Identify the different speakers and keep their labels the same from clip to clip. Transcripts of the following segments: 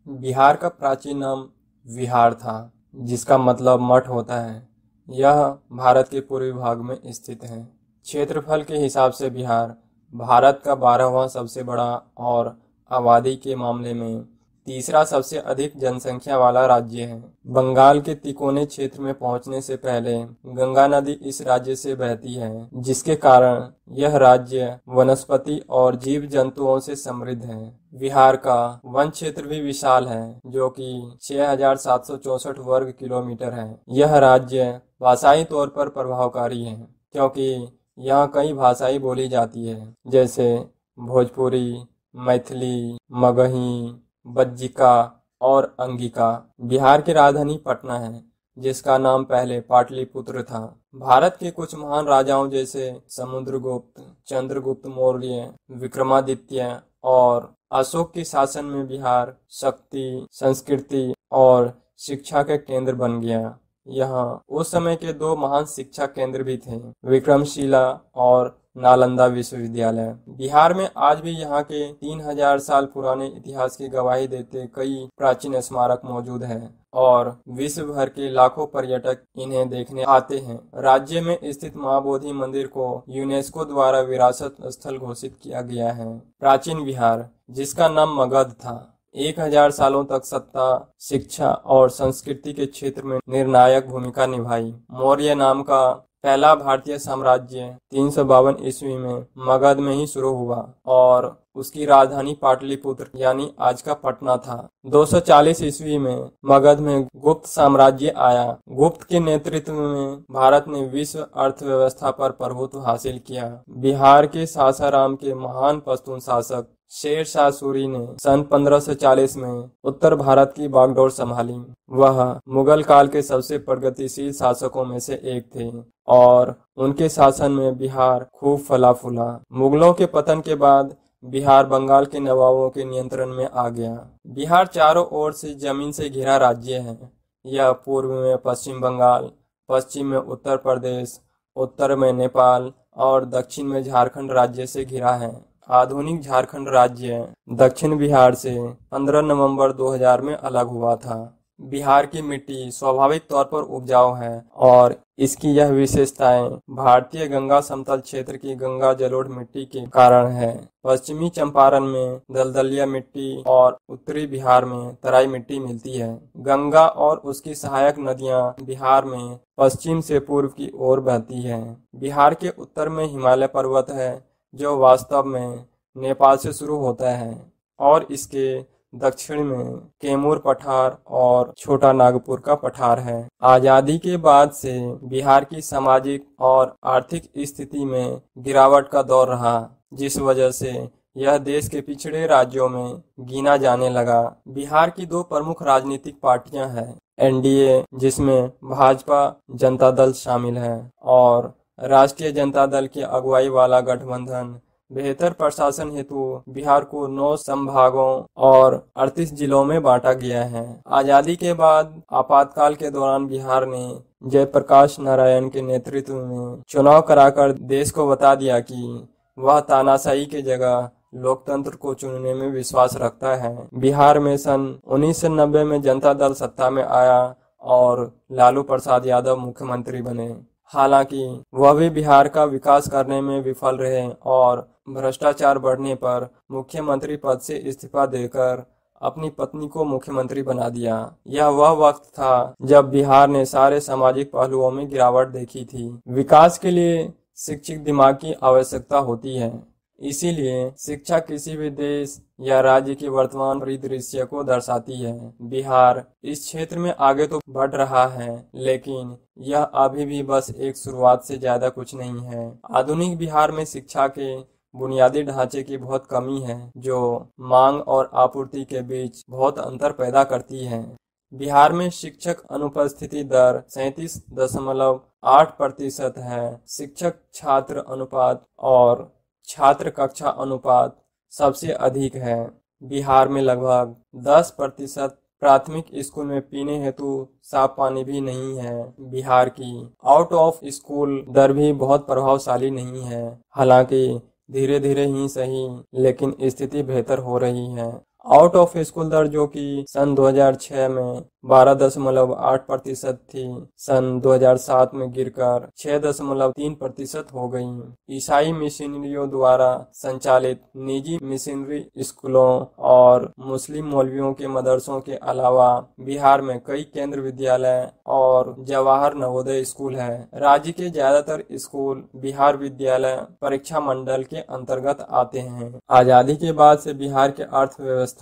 Speaker 1: बिहार का प्राचीन नाम विहार था, जिसका मतलब मठ होता है। यह भारत के पूर्वी भाग में स्थित है। क्षेत्रफल के हिसाब से बिहार भारत का 12वां सबसे बड़ा और आबादी के मामले में तीसरा सबसे अधिक जनसंख्या वाला राज्य है। बंगाल के तिकोने क्षेत्र में पहुंचने से पहले गंगा नदी इस राज्य से बहती है, जिसके कारण यह राज्य वनस्पति और जीव जंतुओं से समृद्ध है। बिहार का वन क्षेत्र भी विशाल है, जो कि 6,764 वर्ग किलोमीटर है। यह राज्य भाषाई तौर पर प्रभावकारी है, क्योंकि यहाँ कई भाषाएं बोली जाती है, जैसे भोजपुरी, मैथिली, मगही, बज्जिका और अंगिका। बिहार की राजधानी पटना है, जिसका नाम पहले पाटलिपुत्र था। भारत के कुछ महान राजाओं जैसे समुद्रगुप्त, चंद्रगुप्त मौर्य, विक्रमादित्य और अशोक के शासन में बिहार शक्ति, संस्कृति और शिक्षा के केंद्र बन गया। यहाँ उस समय के दो महान शिक्षा केंद्र भी थे, विक्रमशिला और नालंदा विश्वविद्यालय। बिहार में आज भी यहाँ के 3000 साल पुराने इतिहास की गवाही देते कई प्राचीन स्मारक मौजूद हैं और विश्व भर के लाखों पर्यटक इन्हें देखने आते हैं। राज्य में स्थित महाबोधि मंदिर को यूनेस्को द्वारा विरासत स्थल घोषित किया गया है। प्राचीन बिहार, जिसका नाम मगध था, 1000 सालों तक सत्ता, शिक्षा और संस्कृति के क्षेत्र में निर्णायक भूमिका निभाई। मौर्य नाम का पहला भारतीय साम्राज्य 352 ईस्वी में मगध में ही शुरू हुआ और उसकी राजधानी पाटलिपुत्र यानी आज का पटना था। 240 ईस्वी में मगध में गुप्त साम्राज्य आया। गुप्त के नेतृत्व में भारत ने विश्व अर्थव्यवस्था पर प्रभुत्व हासिल किया। बिहार के सासाराम के महान पश्तून शासक शेर शाह सूरी ने सन 1540 में उत्तर भारत की बागडोर संभाली। वह मुगल काल के सबसे प्रगतिशील शासकों में से एक थे और उनके शासन में बिहार खूब फला फूला। मुगलों के पतन के बाद बिहार बंगाल के नवाबों के नियंत्रण में आ गया। बिहार चारों ओर से जमीन से घिरा राज्य है। यह पूर्व में पश्चिम बंगाल, पश्चिम में उत्तर प्रदेश, उत्तर में नेपाल और दक्षिण में झारखंड राज्य से घिरा है। आधुनिक झारखंड राज्य दक्षिण बिहार से 15 नवंबर 2000 में अलग हुआ था। बिहार की मिट्टी स्वाभाविक तौर पर उपजाऊ है और इसकी यह विशेषताएं भारतीय गंगा समतल क्षेत्र की गंगा जलोढ़ मिट्टी के कारण है। पश्चिमी चंपारण में दलदलिया मिट्टी और उत्तरी बिहार में तराई मिट्टी मिलती है। गंगा और उसकी सहायक नदियां बिहार में पश्चिम से पूर्व की ओर बहती है। बिहार के उत्तर में हिमालय पर्वत है, जो वास्तव में नेपाल से शुरू होता है और इसके दक्षिण में कैमूर पठार और छोटा नागपुर का पठार है। आजादी के बाद से बिहार की सामाजिक और आर्थिक स्थिति में गिरावट का दौर रहा, जिस वजह से यह देश के पिछड़े राज्यों में गिना जाने लगा। बिहार की दो प्रमुख राजनीतिक पार्टियां हैं, एनडीए, जिसमें भाजपा जनता दल शामिल है, और राष्ट्रीय जनता दल की अगुवाई वाला गठबंधन। बेहतर प्रशासन हेतु बिहार को 9 संभागों और 38 जिलों में बांटा गया है। आजादी के बाद आपातकाल के दौरान बिहार ने जयप्रकाश नारायण के नेतृत्व में चुनाव कराकर देश को बता दिया कि वह तानाशाही के जगह लोकतंत्र को चुनने में विश्वास रखता है। बिहार में सन 1990 में जनता दल सत्ता में आया और लालू प्रसाद यादव मुख्यमंत्री बने। हालांकि वह भी बिहार का विकास करने में विफल रहे और भ्रष्टाचार बढ़ने पर मुख्यमंत्री पद से इस्तीफा देकर अपनी पत्नी को मुख्यमंत्री बना दिया। यह वह वक्त था जब बिहार ने सारे सामाजिक पहलुओं में गिरावट देखी थी। विकास के लिए शिक्षित दिमाग की आवश्यकता होती है, इसीलिए शिक्षा किसी भी देश या राज्य के वर्तमान परिदृश्य को दर्शाती है। बिहार इस क्षेत्र में आगे तो बढ़ रहा है, लेकिन यह अभी भी बस एक शुरुआत से ज्यादा कुछ नहीं है। आधुनिक बिहार में शिक्षा के बुनियादी ढांचे की बहुत कमी है, जो मांग और आपूर्ति के बीच बहुत अंतर पैदा करती है। बिहार में शिक्षक अनुपस्थिति दर 37.8% है। शिक्षक छात्र अनुपात और छात्र कक्षा अनुपात सबसे अधिक है। बिहार में लगभग 10% प्राथमिक स्कूल में पीने हेतु साफ पानी भी नहीं है। बिहार की आउट ऑफ स्कूल दर भी बहुत प्रभावशाली नहीं है। हालांकि धीरे धीरे ही सही, लेकिन स्थिति बेहतर हो रही है। आउट ऑफ स्कूल दर जो कि सन 2006 में 12.8% थी, सन 2007 में गिरकर 6.3% हो गई। ईसाई मिशनरियों द्वारा संचालित निजी मिशनरी स्कूलों और मुस्लिम मौलवियों के मदरसों के अलावा बिहार में कई केंद्र विद्यालय और जवाहर नवोदय स्कूल है। राज्य के ज्यादातर स्कूल बिहार विद्यालय परीक्षा मंडल के अंतर्गत आते हैं। आजादी के बाद से बिहार की अर्थव्यवस्था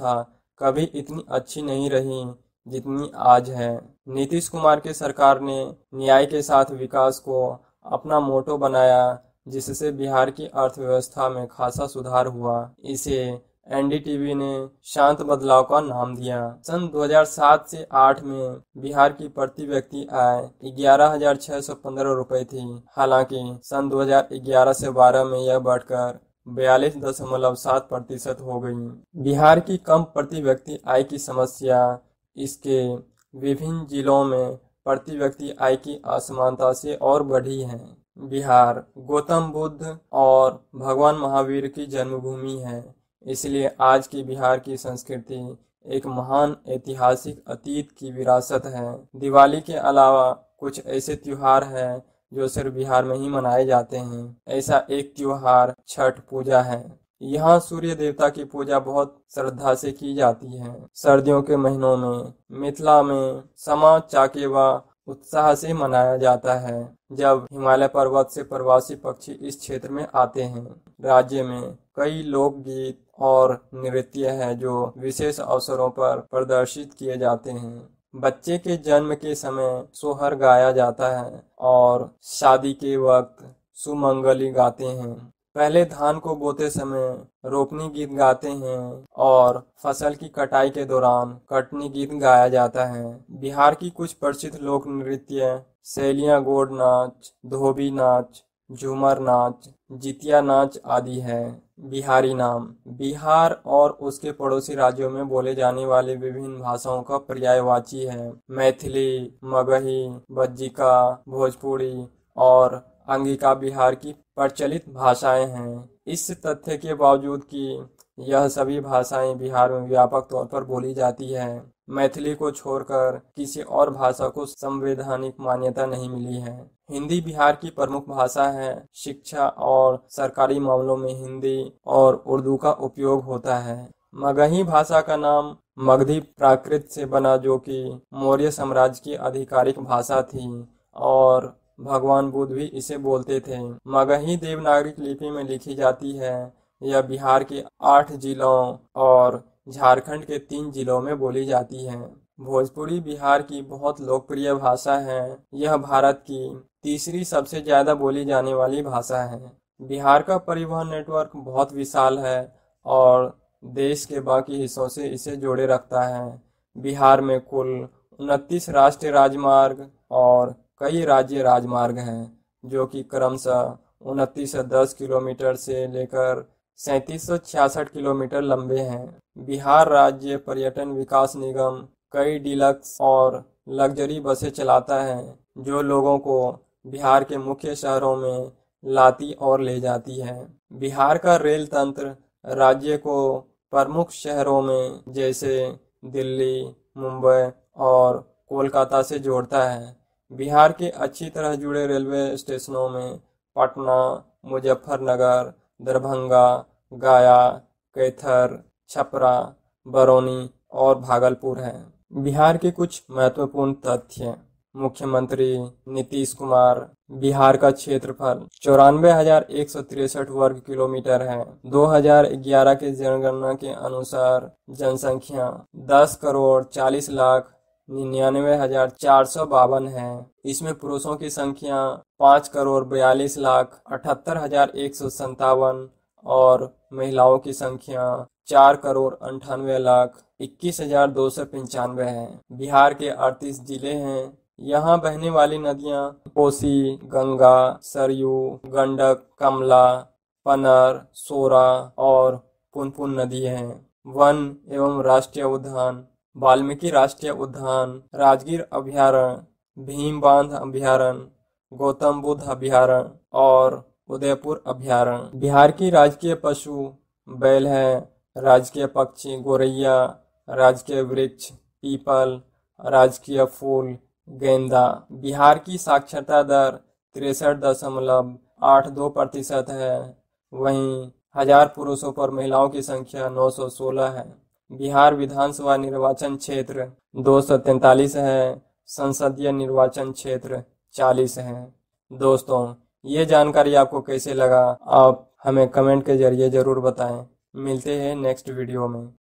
Speaker 1: कभी इतनी अच्छी नहीं रही जितनी आज है। नीतीश कुमार की सरकार ने न्याय के साथ विकास को अपना मोटो बनाया, जिससे बिहार की अर्थव्यवस्था में खासा सुधार हुआ। इसे एनडीटीवी ने शांत बदलाव का नाम दिया। सन 2007 से 8 में बिहार की प्रति व्यक्ति आय 11,615 रुपए थी। हालांकि सन 2011 से 12 में यह बढ़कर 42.7% हो गई। बिहार की कम प्रति व्यक्ति आय की समस्या इसके विभिन्न जिलों में प्रति व्यक्ति आय की असमानता से और बढ़ी है। बिहार गौतम बुद्ध और भगवान महावीर की जन्मभूमि है, इसलिए आज की बिहार की संस्कृति एक महान ऐतिहासिक अतीत की विरासत है। दिवाली के अलावा कुछ ऐसे त्योहार हैं जो सिर्फ बिहार में ही मनाए जाते हैं। ऐसा एक त्योहार छठ पूजा है। यहाँ सूर्य देवता की पूजा बहुत श्रद्धा से की जाती है। सर्दियों के महीनों में मिथिला में समा चाकेवा उत्साह से मनाया जाता है, जब हिमालय पर्वत से प्रवासी पक्षी इस क्षेत्र में आते हैं। राज्य में कई लोकगीत और नृत्य हैं जो विशेष अवसरों पर प्रदर्शित किए जाते हैं। बच्चे के जन्म के समय सोहर गाया जाता है और शादी के वक्त सुमंगली गाते हैं। पहले धान को बोते समय रोपनी गीत गाते हैं और फसल की कटाई के दौरान कटनी गीत गाया जाता है। बिहार की कुछ प्रसिद्ध लोक नृत्य शैलियाँ गोड़ नाच, धोबी नाच, झूमर नाच, जितिया नाच आदि है। बिहारी नाम बिहार और उसके पड़ोसी राज्यों में बोले जाने वाले विभिन्न भाषाओं का पर्यायवाची है। मैथिली, मगही, बज्जिका, भोजपुरी और अंगिका बिहार की प्रचलित भाषाएं हैं। इस तथ्य के बावजूद कि यह सभी भाषाएं बिहार में व्यापक तौर पर बोली जाती है, मैथिली को छोड़कर किसी और भाषा को संवैधानिक मान्यता नहीं मिली है। हिंदी बिहार की प्रमुख भाषा है। शिक्षा और सरकारी मामलों में हिंदी और उर्दू का उपयोग होता है। मगही भाषा का नाम मगधी प्राकृत से बना, जो कि मौर्य साम्राज्य की आधिकारिक भाषा थी और भगवान बुद्ध भी इसे बोलते थे। मगही देवनागरी लिपि में लिखी जाती है। यह बिहार के 8 जिलों और झारखंड के 3 जिलों में बोली जाती है। भोजपुरी बिहार की बहुत लोकप्रिय भाषा है। यह भारत की तीसरी सबसे ज्यादा बोली जाने वाली भाषा है। बिहार का परिवहन नेटवर्क बहुत विशाल है और देश के बाकी हिस्सों से इसे जोड़े रखता है। बिहार में कुल 29 राष्ट्रीय राजमार्ग और कई राज्य राजमार्ग हैं, जो कि क्रमशः 2910 किलोमीटर से लेकर 3766 किलोमीटर लंबे हैं। बिहार राज्य पर्यटन विकास निगम कई डीलक्स और लग्जरी बसें चलाता है, जो लोगों को बिहार के मुख्य शहरों में लाती और ले जाती है। बिहार का रेल तंत्र राज्य को प्रमुख शहरों में जैसे दिल्ली, मुंबई और कोलकाता से जोड़ता है। बिहार के अच्छी तरह जुड़े रेलवे स्टेशनों में पटना, मुजफ्फरनगर, दरभंगा, गया, कैथर, छपरा, बरौनी और भागलपुर हैं। बिहार के कुछ महत्वपूर्ण तथ्य। मुख्यमंत्री नीतीश कुमार। बिहार का क्षेत्रफल 94,163 वर्ग किलोमीटर है। 2011 के जनगणना के अनुसार जनसंख्या 10,40,99,452 है। इसमें पुरुषों की संख्या 5,42,78,157 और महिलाओं की संख्या 4,98,21,295 है। बिहार के 38 जिले हैं। यहाँ बहने वाली नदियाँ कोसी, गंगा, सरयू, गंडक, कमला, पनर, सोरा और पुनपुन नदी हैं। वन एवं राष्ट्रीय उद्यान वाल्मीकि राष्ट्रीय उद्यान, राजगीर अभयारण्य, भीम बांध अभयारण्य, गौतम बुद्ध अभयारण्य और उदयपुर अभयारण्य। बिहार की राजकीय पशु बैल है राजकीय पक्षी गोरैया, राजकीय वृक्ष पीपल, राजकीय फूल गेंदा। बिहार की साक्षरता दर 63.82% है। वहीं 1000 पुरुषों पर महिलाओं की संख्या 916 है। बिहार विधानसभा निर्वाचन क्षेत्र 243 है। संसदीय निर्वाचन क्षेत्र 40 है। दोस्तों, ये जानकारी आपको कैसे लगा, आप हमें कमेंट के जरिए जरूर बताएं। मिलते हैं नेक्स्ट वीडियो में।